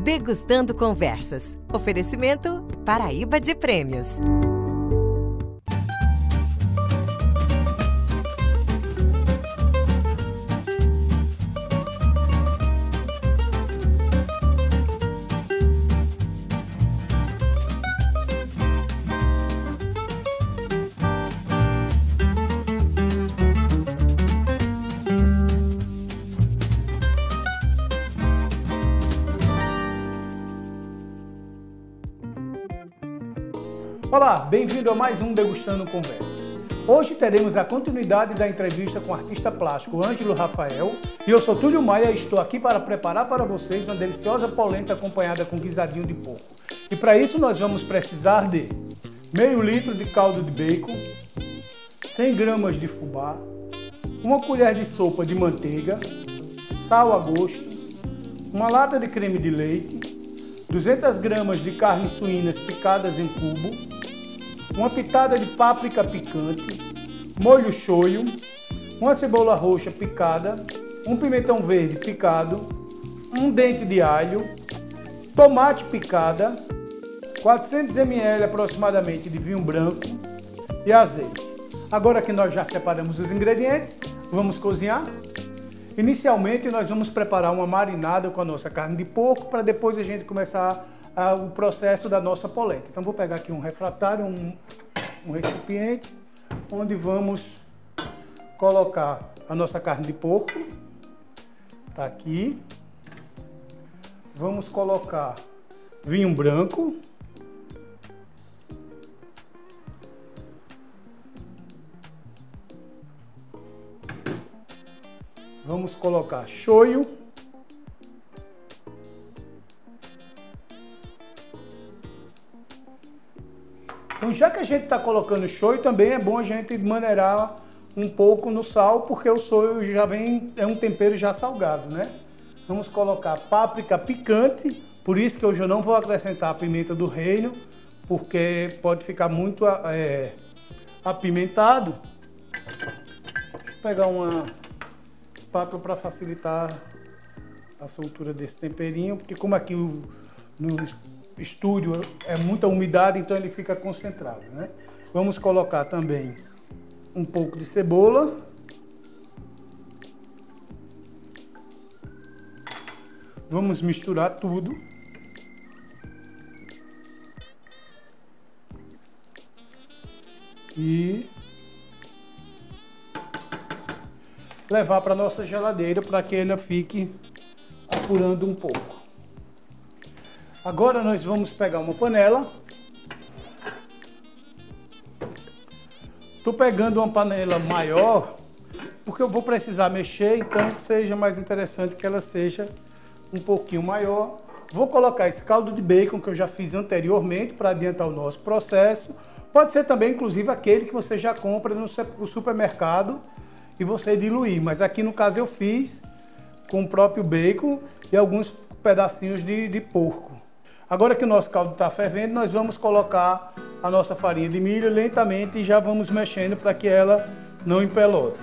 Degustando Conversas. Oferecimento Paraíba de Prêmios. Olá, bem-vindo a mais um Degustando Conversas. Hoje teremos a continuidade da entrevista com o artista plástico Ângelo Rafael e eu sou Túlio Maia e estou aqui para preparar para vocês uma deliciosa polenta acompanhada com guisadinho de porco. E para isso nós vamos precisar de meio litro de caldo de bacon, 100 gramas de fubá, uma colher de sopa de manteiga, sal a gosto, uma lata de creme de leite, 200 gramas de carnes suínas picadas em cubo, uma pitada de páprica picante, molho shoyu, uma cebola roxa picada, um pimentão verde picado, um dente de alho, tomate picada, 400 ml aproximadamente de vinho branco e azeite. Agora que nós já separamos os ingredientes, vamos cozinhar. Inicialmente nós vamos preparar uma marinada com a nossa carne de porco para depois a gente começar o processo da nossa polenta. Então vou pegar aqui um refratário, um recipiente, onde vamos colocar a nossa carne de porco. Tá aqui. Vamos colocar vinho branco. Vamos colocar shoyu. Então, já que a gente está colocando shoyu, também é bom a gente maneirar um pouco no sal, porque o shoyu já vem, é um tempero já salgado, né? Vamos colocar páprica picante, por isso que hoje eu não vou acrescentar a pimenta do reino, porque pode ficar muito apimentado. Vou pegar uma espátula para facilitar a soltura desse temperinho, porque como aqui no estúdio é muita umidade, então ele fica concentrado, né? Vamos colocar também um pouco de cebola. Vamos misturar tudo. E levar para nossa geladeira para que ela fique apurando um pouco. Agora nós vamos pegar uma panela. Estou pegando uma panela maior porque eu vou precisar mexer, então que seja mais interessante que ela seja um pouquinho maior. Vou colocar esse caldo de bacon que eu já fiz anteriormente para adiantar o nosso processo. Pode ser também, inclusive, aquele que você já compra no supermercado e você diluir, mas aqui no caso eu fiz com o próprio bacon e alguns pedacinhos de porco. Agora que o nosso caldo está fervendo, nós vamos colocar a nossa farinha de milho lentamente e já vamos mexendo para que ela não empelote.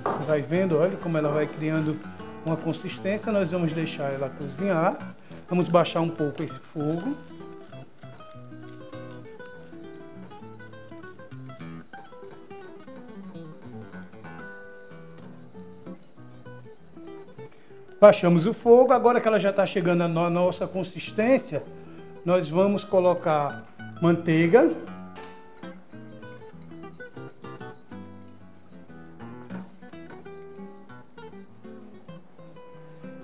Você vai vendo, olha como ela vai criando uma consistência. Nós vamos deixar ela cozinhar. Vamos baixar um pouco esse fogo. Baixamos o fogo, agora que ela já está chegando na nossa consistência, nós vamos colocar manteiga.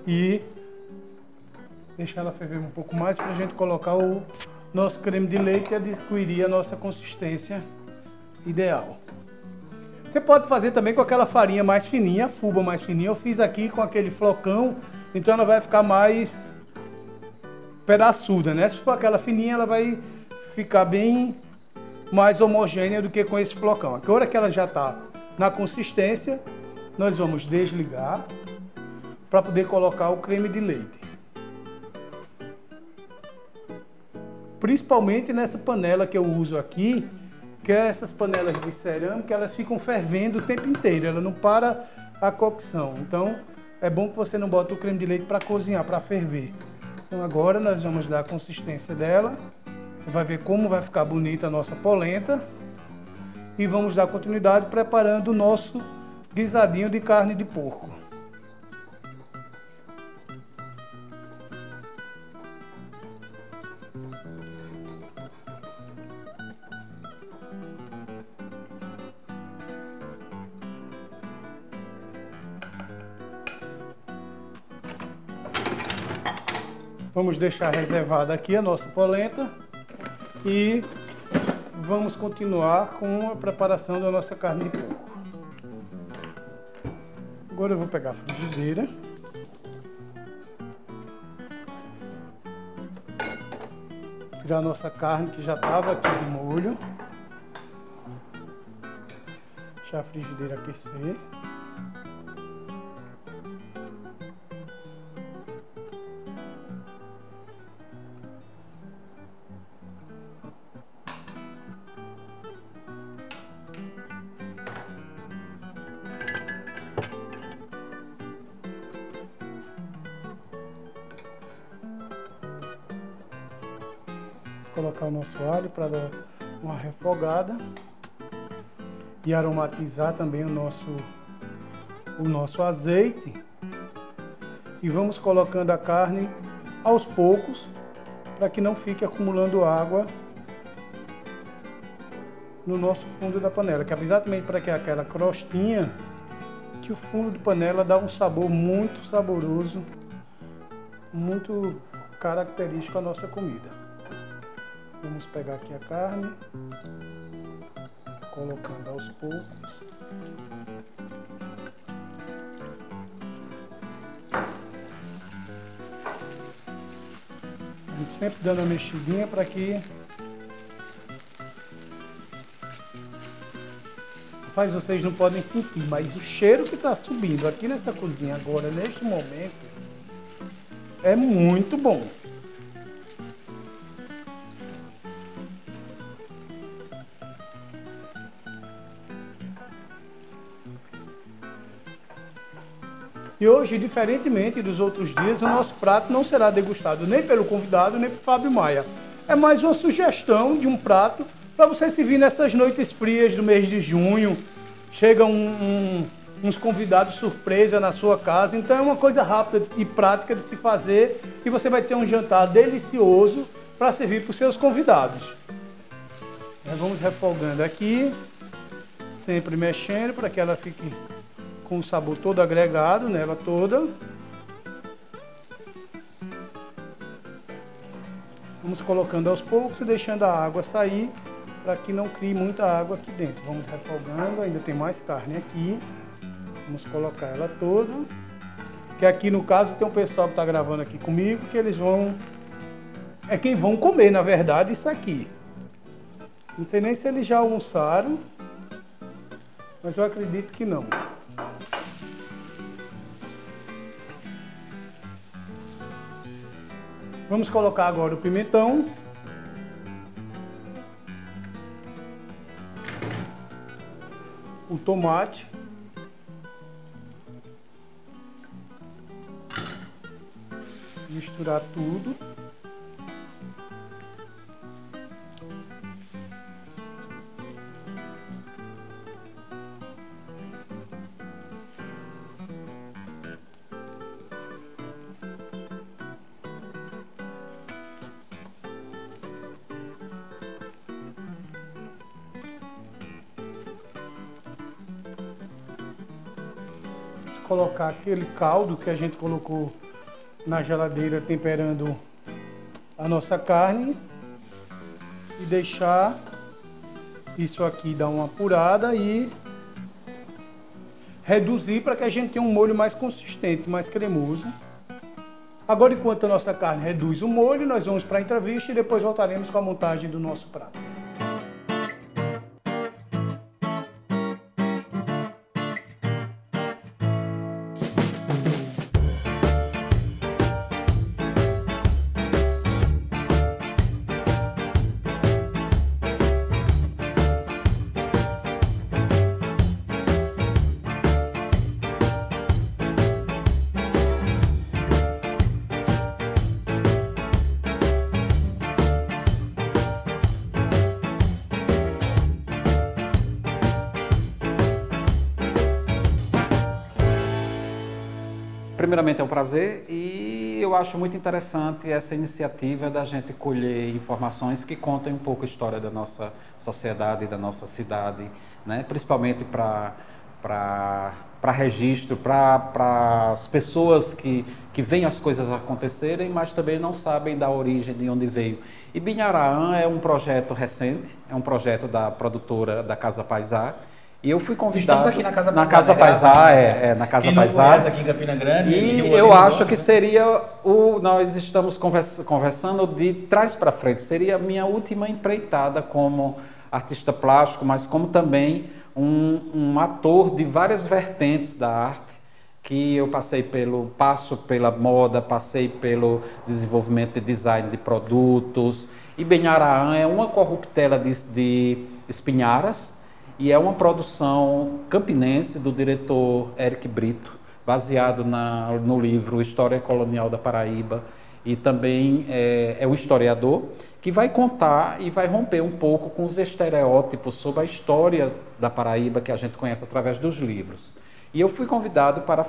E deixar ela ferver um pouco mais para a gente colocar o nosso creme de leite e adquirir a nossa consistência ideal. Você pode fazer também com aquela farinha mais fininha, a fubá mais fininha. Eu fiz aqui com aquele flocão, então ela vai ficar mais pedaçuda, né? Se for aquela fininha, ela vai ficar bem mais homogênea do que com esse flocão. Agora que ela já está na consistência, nós vamos desligar para poder colocar o creme de leite. Principalmente nessa panela que eu uso aqui, que é essas panelas de cerâmica, elas ficam fervendo o tempo inteiro, ela não para a cocção. Então, é bom que você não bota o creme de leite para cozinhar, para ferver. Então agora nós vamos dar a consistência dela. Você vai ver como vai ficar bonita a nossa polenta. E vamos dar continuidade preparando o nosso guisadinho de carne de porco. Vamos deixar reservada aqui a nossa polenta e vamos continuar com a preparação da nossa carne de porco. Agora eu vou pegar a frigideira. Tirar a nossa carne que já estava aqui de molho. Deixar a frigideira aquecer. Colocar o nosso alho para dar uma refogada e aromatizar também o nosso azeite. E vamos colocando a carne aos poucos para que não fique acumulando água no nosso fundo da panela, que é exatamente para que aquela crostinha, que o fundo de panela dá um sabor muito saboroso, muito característico à nossa comida. Vamos pegar aqui a carne, colocando aos poucos. E sempre dando a mexidinha para que... Rapaz, vocês não podem sentir, mas o cheiro que está subindo aqui nessa cozinha agora, neste momento, é muito bom. E hoje, diferentemente dos outros dias, o nosso prato não será degustado nem pelo convidado, nem pelo Fábio Maia. É mais uma sugestão de um prato para você se vir nessas noites frias do mês de junho. Chegam uns convidados surpresa na sua casa, então é uma coisa rápida e prática de se fazer e você vai ter um jantar delicioso para servir para os seus convidados. Vamos refogando aqui, sempre mexendo para que ela fique com o sabor todo agregado nela toda. Vamos colocando aos poucos e deixando a água sair para que não crie muita água aqui dentro. Vamos refogando, ainda tem mais carne aqui. Vamos colocar ela toda. Que aqui no caso tem um pessoal que está gravando aqui comigo, que eles vão... É quem vão comer, na verdade, isso aqui. Não sei nem se eles já almoçaram, mas eu acredito que não. Vamos colocar agora o pimentão. O tomate. Misturar tudo. Colocar aquele caldo que a gente colocou na geladeira temperando a nossa carne e deixar isso aqui dar uma apurada e reduzir para que a gente tenha um molho mais consistente, mais cremoso. Agora, enquanto a nossa carne reduz o molho, nós vamos para a entrevista e depois voltaremos com a montagem do nosso prato. Primeiramente é um prazer e eu acho muito interessante essa iniciativa da gente colher informações que contem um pouco a história da nossa sociedade, da nossa cidade, né? Principalmente para registro, para as pessoas que veem as coisas acontecerem, mas também não sabem da origem, de onde veio. E Binharaã é um projeto recente, é um projeto da produtora da Casa Paisá. E eu fui convidado... Estamos aqui na Casa Paisá. Na Casa Paisá, na Casa Paisá. Quem não conhece aqui em Campina Grande... E eu acho que seria nós estamos conversando de trás para frente. Seria a minha última empreitada como artista plástico, mas como também um ator de várias vertentes da arte, que eu passo pela moda, passei pelo desenvolvimento de design de produtos. E Binharaã é uma corruptela de Espinharas, e é uma produção campinense do diretor Eric Brito, baseado no livro História Colonial da Paraíba, e também é um historiador que vai contar e vai romper um pouco com os estereótipos sobre a história da Paraíba que a gente conhece através dos livros. E eu fui convidado para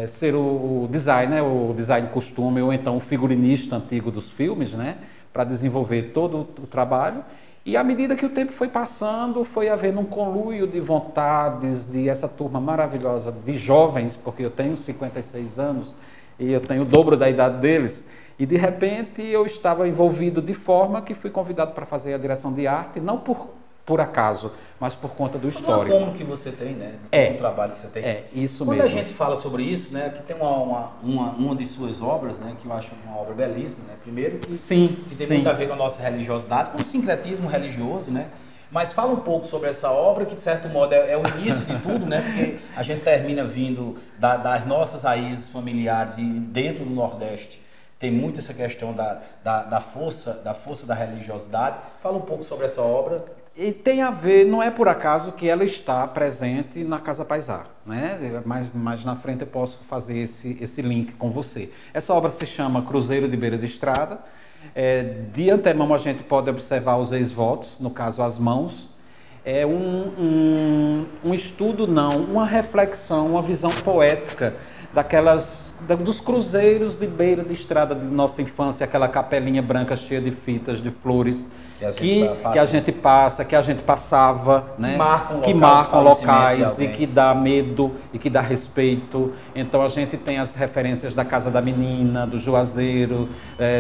ser o designer, o design costume, ou então o figurinista antigo dos filmes, né, para desenvolver todo o trabalho. E à medida que o tempo foi passando, foi havendo um conluio de vontades de essa turma maravilhosa de jovens, porque eu tenho 56 anos e eu tenho o dobro da idade deles, e de repente eu estava envolvido de forma que fui convidado para fazer a direção de arte, não por acaso, mas por conta do histórico. Como que você tem, né? O trabalho que você tem. É, isso Quando mesmo. a gente fala sobre isso, né? Que tem uma de suas obras, né? Que eu acho uma obra belíssima, né? Primeiro que tem muito a ver com a nossa religiosidade, com o sincretismo religioso, né? Mas fala um pouco sobre essa obra, que de certo modo é o início de tudo, né? Porque a gente termina vindo das nossas raízes familiares e dentro do Nordeste tem muito essa questão da força da religiosidade. Fala um pouco sobre essa obra. E tem a ver, não é por acaso que ela está presente na Casa Paisá, né? Mais na frente eu posso fazer esse link com você. Essa obra se chama Cruzeiro de Beira de Estrada. De antemão a gente pode observar os ex-votos, no caso as mãos. É um estudo, uma reflexão, uma visão poética dos cruzeiros de beira de estrada de nossa infância, aquela capelinha branca cheia de fitas, de flores, que a gente passava, né? Que marcam locais e que dá medo e que dá respeito. Então a gente tem as referências da Casa da Menina, do Juazeiro,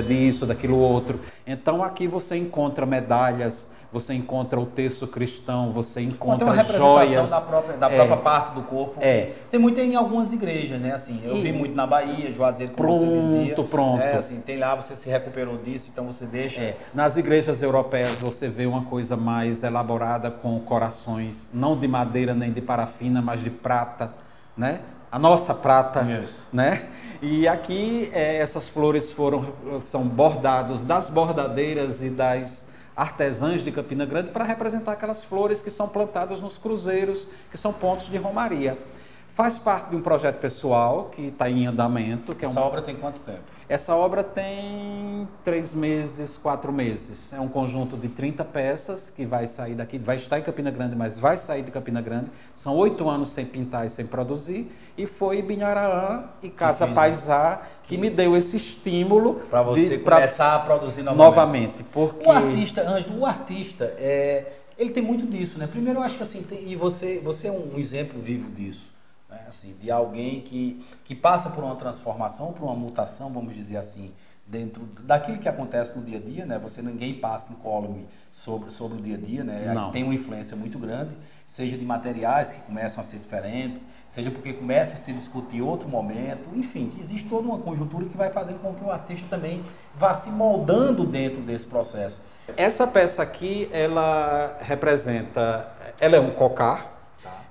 disso, daquilo outro. Então aqui você encontra medalhas, você encontra o terço cristão, você encontra uma representação joias da própria parte do corpo. Tem muito em algumas igrejas, né? Assim, eu vi muito na Bahia, Juazeiro, como você dizia. Pronto. Assim, tem lá, você se recuperou disso, então você deixa... Nas igrejas europeias você vê uma coisa mais elaborada, com corações não de madeira nem de parafina, mas de prata, né? A nossa prata, né? E aqui essas flores são bordados das bordadeiras e das artesãs de Campina Grande para representar aquelas flores que são plantadas nos cruzeiros, que são pontos de romaria. Faz parte de um projeto pessoal que está em andamento. Essa obra tem quanto tempo? Essa obra tem 3 meses, 4 meses. É um conjunto de 30 peças que vai sair daqui, vai estar em Campina Grande, mas vai sair de Campina Grande. São 8 anos sem pintar e sem produzir. E foi Binharaã e Casa Paisá que me deu esse estímulo para você começar a produzir novamente. Porque... O artista, Ângelo, ele tem muito disso, né? Primeiro eu acho que assim, e você é um exemplo vivo disso. Assim, de alguém que passa por uma transformação, por uma mutação, vamos dizer assim, dentro daquilo que acontece no dia a dia, né? Ninguém passa incólume sobre o dia a dia, né? Tem uma influência muito grande, seja de materiais que começam a ser diferentes, seja porque começa a se discutir outro momento, enfim, existe toda uma conjuntura que vai fazendo com que o artista também vá se moldando dentro desse processo. Essa peça aqui, ela é um cocar.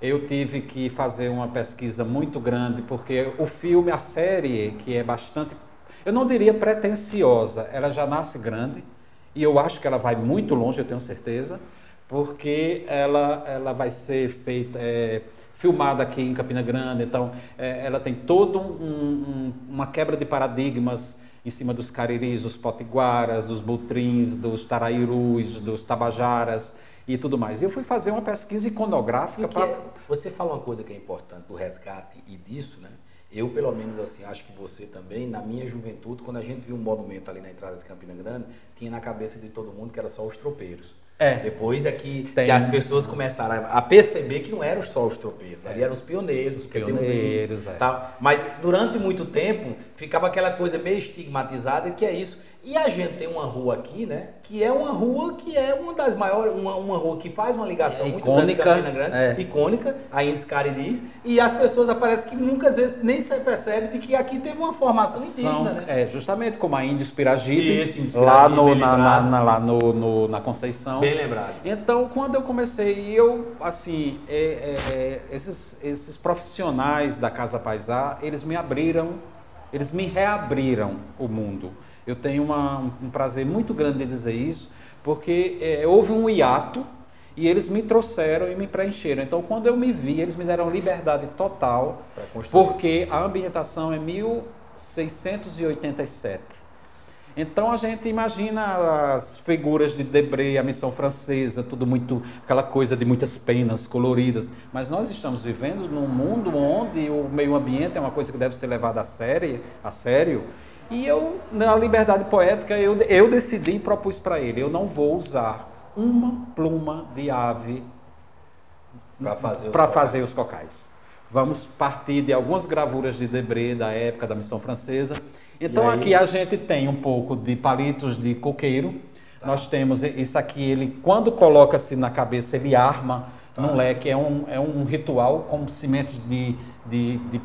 Eu tive que fazer uma pesquisa muito grande, porque o filme, a série, que é bastante, eu não diria pretensiosa, ela já nasce grande, e eu acho que ela vai muito longe, eu tenho certeza, porque ela vai ser feita, filmada aqui em Campina Grande, então ela tem toda uma quebra de paradigmas em cima dos cariris, dos potiguaras, dos butrins, dos tarairus, dos tabajaras, e tudo mais. Eu fui fazer uma pesquisa iconográfica para... Você fala uma coisa que é importante do resgate e disso, né? Eu, pelo menos assim, acho que você também, na minha juventude, quando a gente viu um monumento ali na entrada de Campina Grande, tinha na cabeça de todo mundo que era só os tropeiros. Depois é que as pessoas começaram a perceber que não eram só os tropeiros, ali eram os pioneiros, porque tem os índios, tal. Mas durante muito tempo ficava aquela coisa meio estigmatizada, que é isso. E a gente tem uma rua aqui, né, que é uma rua que é uma das maiores, uma rua que faz uma ligação muito grande com Campina Grande, icônica, a Índios Cariris, e as pessoas parecem que nunca, às vezes, nem se percebe de que aqui teve uma formação indígena, né? Justamente como a Índios Piragibe, Índios lá Piragibe, na Conceição. Bem lembrado. Então, quando eu comecei, assim, esses profissionais da Casa Paisá, eles me reabriram o mundo. Eu tenho um prazer muito grande de dizer isso, porque houve um hiato e eles me trouxeram e me preencheram. Então, quando eu me vi, eles me deram liberdade total, porque a ambientação é 1687. Então, a gente imagina as figuras de Debré, a missão francesa, tudo muito, aquela coisa de muitas penas coloridas. Mas nós estamos vivendo num mundo onde o meio ambiente é uma coisa que deve ser levada a sério. E eu, na liberdade poética, eu decidi e propus para ele, eu não vou usar uma pluma de ave para fazer os cocais. Vamos partir de algumas gravuras de Debré, da época da missão francesa. Então aqui a gente tem um pouco de palitos de coqueiro. Nós temos isso aqui, ele quando coloca-se na cabeça, ele arma num leque. É um ritual com sementes de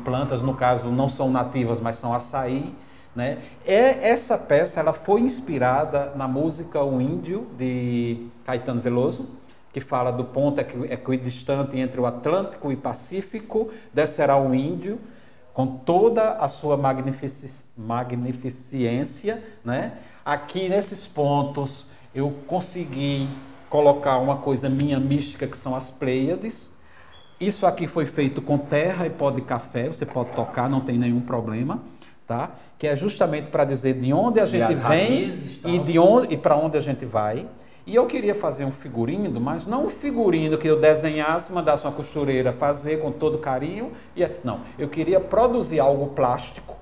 plantas, no caso não são nativas, mas são açaí. Né? Essa peça ela foi inspirada na música O Índio, de Caetano Veloso, que fala do ponto equidistante entre o Atlântico e Pacífico, descerá o índio, com toda a sua magnificência. Né? Aqui nesses pontos eu consegui colocar uma coisa minha mística, que são as Pleiades. Isso aqui foi feito com terra e pó de café, você pode tocar, não tem nenhum problema. Tá? Que é justamente para dizer de onde a gente vem e para onde a gente vai. E eu queria fazer um figurino, mas não um figurino que eu desenhasse, mandasse uma costureira fazer com todo carinho. Não, eu queria produzir algo plástico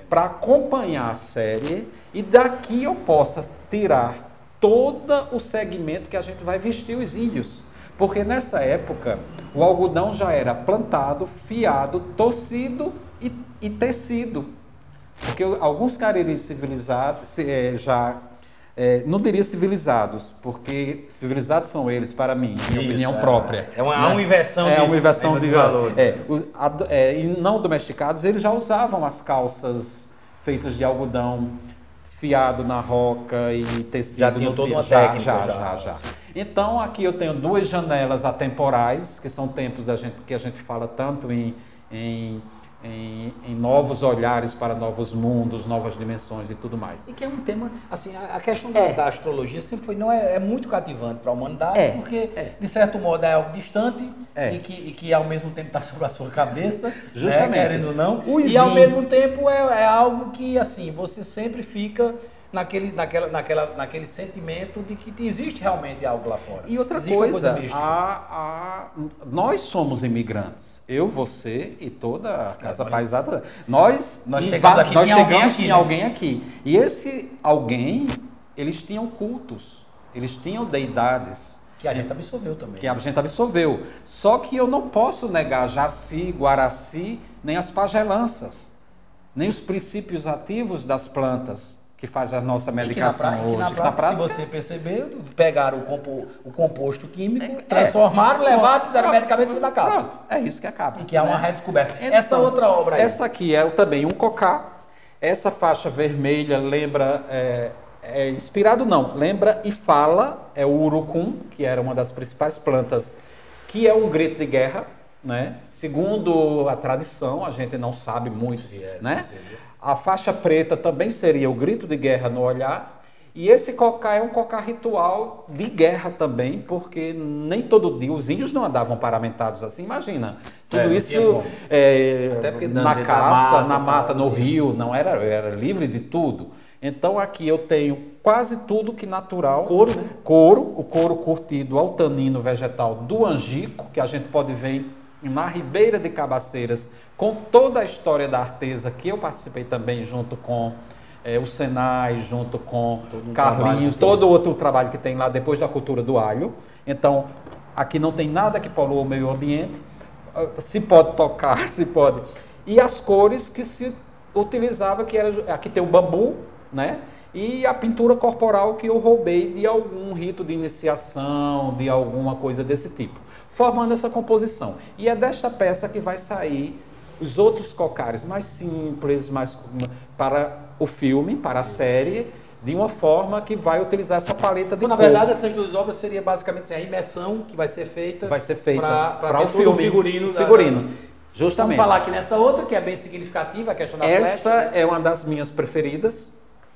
para acompanhar a série e daqui eu possa tirar todo o segmento que a gente vai vestir os índios. Porque nessa época o algodão já era plantado, fiado, tocido e tecido. Porque alguns cariris civilizados, não diria civilizados, porque civilizados são eles, para mim, minha opinião própria. Há uma inversão de valores. E não domesticados, eles já usavam as calças feitas de algodão fiado na roca e tecido. Já tinha toda uma técnica. Já. Então, aqui eu tenho duas janelas atemporais, que são tempos que a gente fala tanto em novos olhares para novos mundos, novas dimensões e tudo mais. E que é um tema, assim, a questão da astrologia sempre foi, é muito cativante para a humanidade, porque, de certo modo, é algo distante e que ao mesmo tempo está sobre a sua cabeça, justamente, querendo ou não, e ao mesmo tempo é algo que, assim, você sempre fica naquele sentimento de que existe realmente algo lá fora. E outra coisa, nós somos imigrantes. Eu, você e toda a Casa Paisá. Nós chegamos aqui, tinha alguém aqui. E esse alguém, eles tinham cultos, eles tinham deidades. Que a gente absorveu também. Que a gente absorveu. Só que eu não posso negar Jaci, Guaraci, nem as pagelanças, nem os princípios ativos das plantas que faz a nossa medicação hoje. Na prática, se você perceber, pegaram o composto químico, transformaram, levaram, fizeram medicamento da capa. É isso que acaba. E que é uma redescoberta. Então, essa outra obra aí. Essa aqui é também um cocá. Essa faixa vermelha lembra... inspirado não, lembra e fala, é o urucum, que era uma das principais plantas, que é um grito de guerra, né? Segundo a tradição, a gente não sabe muito, né? A faixa preta também seria o grito de guerra no olhar. E esse cocá é um cocá ritual de guerra também, porque nem todo dia os índios não andavam paramentados assim. Imagina, tudo isso na caça, na mata, no rio, não era livre de tudo. Então aqui eu tenho quase tudo que natural. Couro, né? O couro curtido ao tanino vegetal do angico, que a gente pode ver na Ribeira de Cabaceiras, com toda a história da Artesa, que eu participei também junto com o Senai, junto com Carlinhos, todo outro trabalho que tem lá depois da cultura do alho. Então, aqui não tem nada que polua o meio ambiente, se pode tocar, se pode. E as cores que se utilizava, que era, aqui tem o bambu, né? E a pintura corporal que eu roubei de algum rito de iniciação, de alguma coisa desse tipo, formando essa composição. E é desta peça que vai sair os outros cocares mais simples, mais para o filme, para a série, de uma forma que vai utilizar essa paleta de cor. Na verdade, essas duas obras seria basicamente assim, a imersão que vai ser feita para o filme, figurino. Justamente. Vamos falar aqui nessa outra, que é bem significativa, a questão da flecha. Essa é uma das minhas preferidas.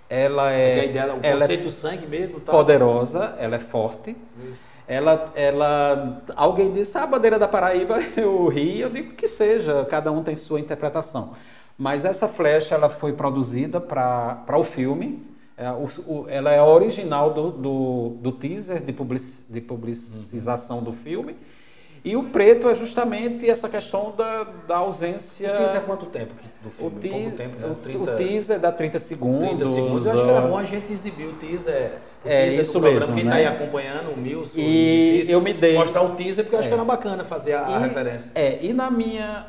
Ela é, a ideia, o conceito do sangue mesmo, tá? Poderosa, ela é forte. Alguém disse, a bandeira da Paraíba, eu ri, eu digo que seja, cada um tem sua interpretação. Mas essa flecha, ela foi produzida para o filme, ela é a original do teaser de publicização do filme. E o preto é justamente essa questão da ausência... O teaser é quanto tempo do filme? Pouco tempo, né? O teaser dá 30 segundos. 30 segundos. Eu acho que era bom a gente exibir o teaser isso do programa. mesmo, Quem né? está aí acompanhando, o Milson, eu me dei... mostrar o teaser, porque eu acho que era bacana fazer a referência. E na minha...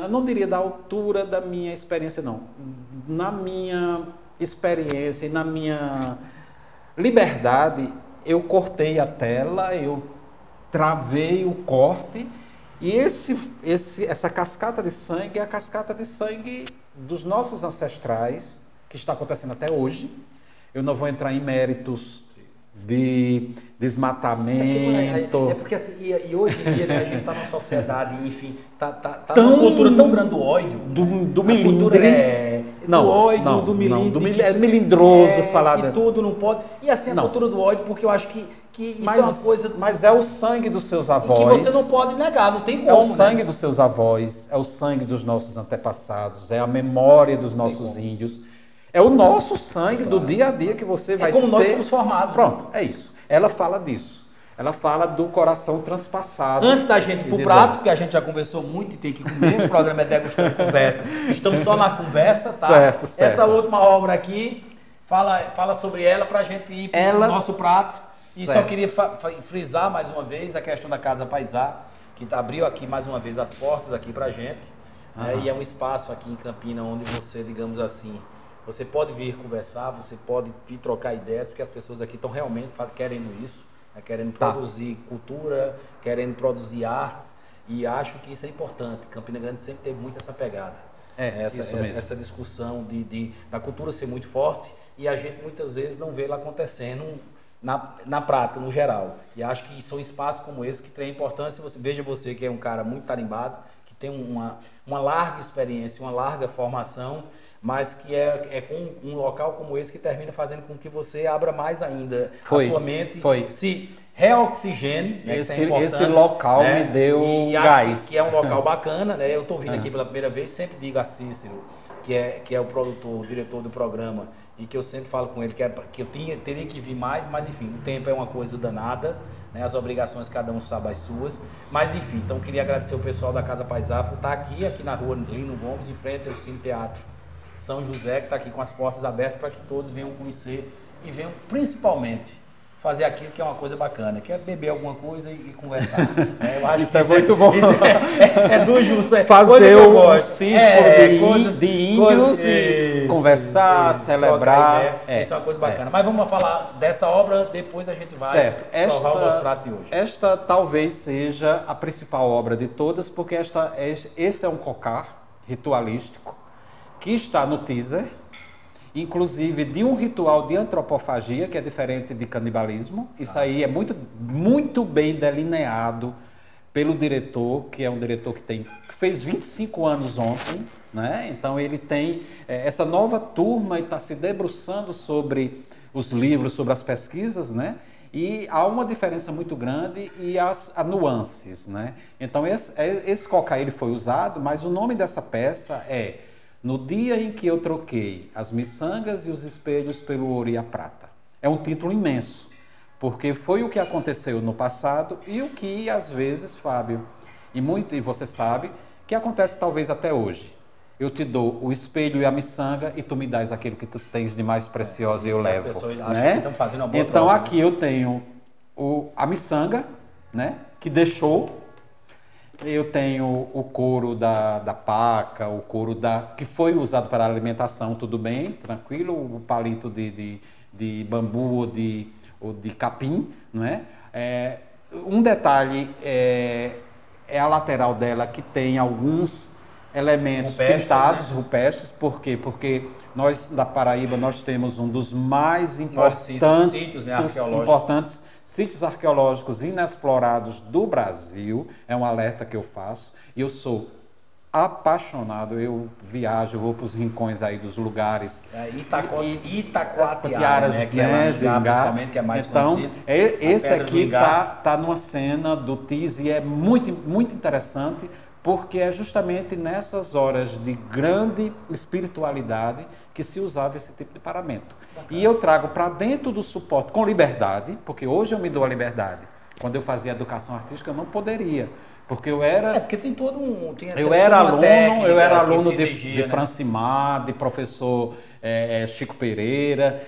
Eu não diria da altura da minha experiência, não. Na minha experiência e na minha liberdade, eu cortei a tela, eu travei o corte e essa cascata de sangue é a cascata de sangue dos nossos ancestrais, que está acontecendo até hoje. Eu não vou entrar em méritos de desmatamento. É porque assim, e hoje em dia, né, a gente está numa sociedade, enfim, tá numa cultura tão grande do ódio. Do milindre. Do ódio, do milindre. É melindroso falar. Que tudo não pode. E assim, a cultura do ódio, porque eu acho que isso é uma coisa... Mas é o sangue dos seus avós. Que você não pode negar, não tem como. É o sangue dos seus avós, é o sangue dos nossos antepassados, é a memória dos nossos índios. É o nosso sangue do dia a dia que você vai ter. É como nós somos formados. Pronto, é isso. Ela fala disso. Ela fala do coração transpassado. Antes da gente ir pro prato, porque a gente já conversou muito e tem que comer, o programa é Degustando Conversa. Estamos só na conversa, tá? Certo. Essa última obra aqui, fala sobre ela pra gente ir pro nosso prato. E só queria frisar mais uma vez a questão da Casa Paisá, que abriu aqui mais uma vez as portas aqui pra gente. E é um espaço aqui em Campina onde você, digamos assim, você pode vir conversar, você pode vir trocar ideias, porque as pessoas aqui estão realmente querendo isso, né? Querendo produzir cultura, querendo produzir artes, e acho que isso é importante. Campina Grande sempre teve muito essa pegada, essa discussão da cultura ser muito forte, e a gente muitas vezes não vê ela acontecendo na prática, no geral. E acho que são espaços como esse que têm importância. Veja você que é um cara muito tarimbado, que tem uma larga experiência, uma larga formação, mas que é com um local como esse que termina fazendo com que você abra mais ainda a sua mente, se reoxigene, né, que é importante. Esse local, né, me deu gás. Acho que é um local bacana, né? Eu estou vindo aqui pela primeira vez, sempre digo a Cícero, que é o produtor, o diretor do programa, e que eu sempre falo com ele que eu teria que vir mais, mas enfim, o tempo é uma coisa danada, né? As obrigações cada um sabe as suas, mas enfim, então queria agradecer o pessoal da Casa Paisá por estar aqui na rua Lino Gomes, em frente ao Cine Teatro São José, que está aqui com as portas abertas para que todos venham conhecer e venham principalmente fazer aquilo que é uma coisa bacana, que é beber alguma coisa e conversar. Eu acho isso que é muito bom. É do justo. Fazer um círculo de índios e conversar, celebrar. Isso é uma coisa bacana. Mas vamos falar dessa obra, depois a gente vai provar o nosso prato de hoje. Esta talvez seja a principal obra de todas, porque esse é um cocar ritualístico que está no teaser, inclusive de um ritual de antropofagia, que é diferente de canibalismo. Isso aí é muito, muito bem delineado pelo diretor, que é um diretor que fez 25 anos ontem, né? Então ele tem essa nova turma e está se debruçando sobre os livros, sobre as pesquisas, né? E há uma diferença muito grande e há nuances, né? Então esse cocar ele foi usado, mas o nome dessa peça é No Dia em que eu troquei as miçangas e os espelhos pelo ouro e a prata. É um título imenso, porque foi o que aconteceu no passado e o que, às vezes, Fábio, E você sabe que acontece talvez até hoje. Eu te dou o espelho e a miçanga e tu me dás aquilo que tu tens de mais precioso e eu levo. As pessoas né? acham que estão fazendo uma boa Então troca, aqui eu tenho a miçanga, né? Que deixou. Eu tenho o couro da paca, o couro que foi usado para a alimentação, tudo bem, tranquilo. O palito de bambu ou de capim, não é? Um detalhe é a lateral dela, que tem alguns elementos pintados, né? Rupestres. Por quê? Porque nós da Paraíba nós temos um dos mais importantes sítios, né, sítios arqueológicos inexplorados do Brasil. É um alerta que eu faço. E eu sou apaixonado, eu viajo, eu vou para os rincões aí dos lugares. Itacoatiara, né? Que é Maringá, principalmente, que é mais conhecido. Esse aqui tá numa cena do TIS e é muito, muito interessante, porque é justamente nessas horas de grande espiritualidade que se usava esse tipo de paramento. Bacana. E eu trago para dentro do suporte com liberdade, porque hoje eu me dou a liberdade. Quando eu fazia educação artística, eu não poderia. Porque eu era... porque tem todo um... Eu era aluno de Francimar, de professor Chico Pereira,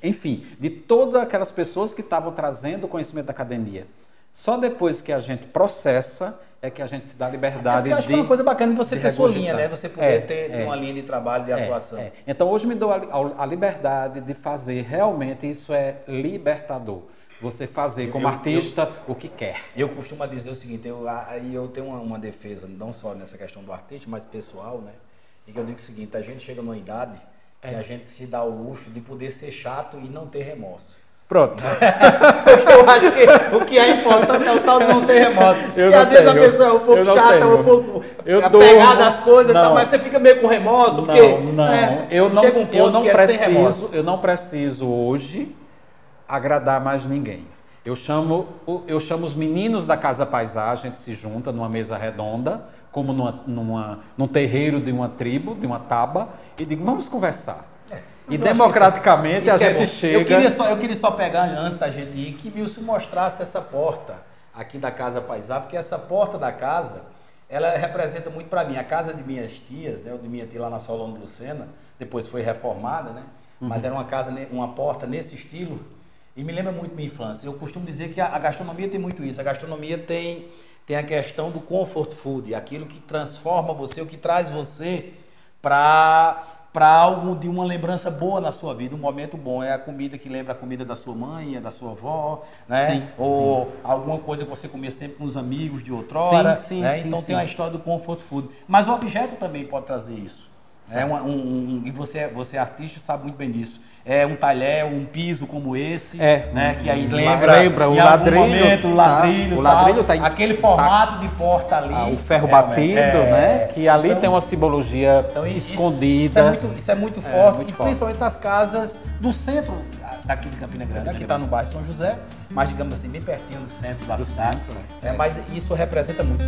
enfim, de todas aquelas pessoas que estavam trazendo o conhecimento da academia. Só depois que a gente processa é que a gente se dá liberdade eu acho que é uma coisa bacana de você ter sua linha, né? Você poder ter uma linha de trabalho, de atuação. Então hoje me dou a liberdade de fazer, realmente isso é libertador. Você fazer como artista o que quer. Eu costumo dizer o seguinte, eu tenho uma defesa, não só nessa questão do artista, mas pessoal, né? E que eu digo o seguinte, a gente chega numa idade que a gente se dá o luxo de poder ser chato e não ter remorso. Pronto. Eu acho que o que é importante é o tal de não ter remorso. E às vezes a pessoa é um pouco chata, um pouco apegada às coisas, mas você fica meio com remorso, porque chega um ponto que é sem remorso. Eu não preciso hoje agradar mais ninguém. Eu chamo os meninos da Casa Paisá, a gente se junta numa mesa redonda, como num terreiro de uma tribo, de uma taba, e digo, vamos conversar. E democraticamente a gente chega... Eu queria só pegar, antes da gente ir, que Milson mostrasse essa porta aqui da Casa Paisá, porque essa porta da casa, ela representa muito para mim. A casa de minhas tias, né, de minha tia lá na Solon de Lucena, depois foi reformada, né? Mas era uma casa, uma porta nesse estilo, e me lembra muito minha infância. Eu costumo dizer que a gastronomia tem muito isso. A gastronomia tem a questão do comfort food, aquilo que transforma você, o que traz você para algo de uma lembrança boa na sua vida, um momento bom. É a comida que lembra a comida da sua mãe, da sua avó, né? Sim, ou alguma coisa que você comia sempre com os amigos de outrora. Né? Então tem a história do comfort food. Mas o objeto também pode trazer isso. E você é artista, sabe muito bem disso. É um talher, um piso como esse, né? Que aí lembra o ladrilho, o ladrilho tá aquele formato de porta ali, o ferro batido, né? Que ali então, tem uma simbologia escondida. Isso é muito forte, principalmente nas casas do centro daqui de Campina Grande. Aqui está no bairro São José, mas digamos assim bem pertinho do centro da cidade. Mas isso representa muito.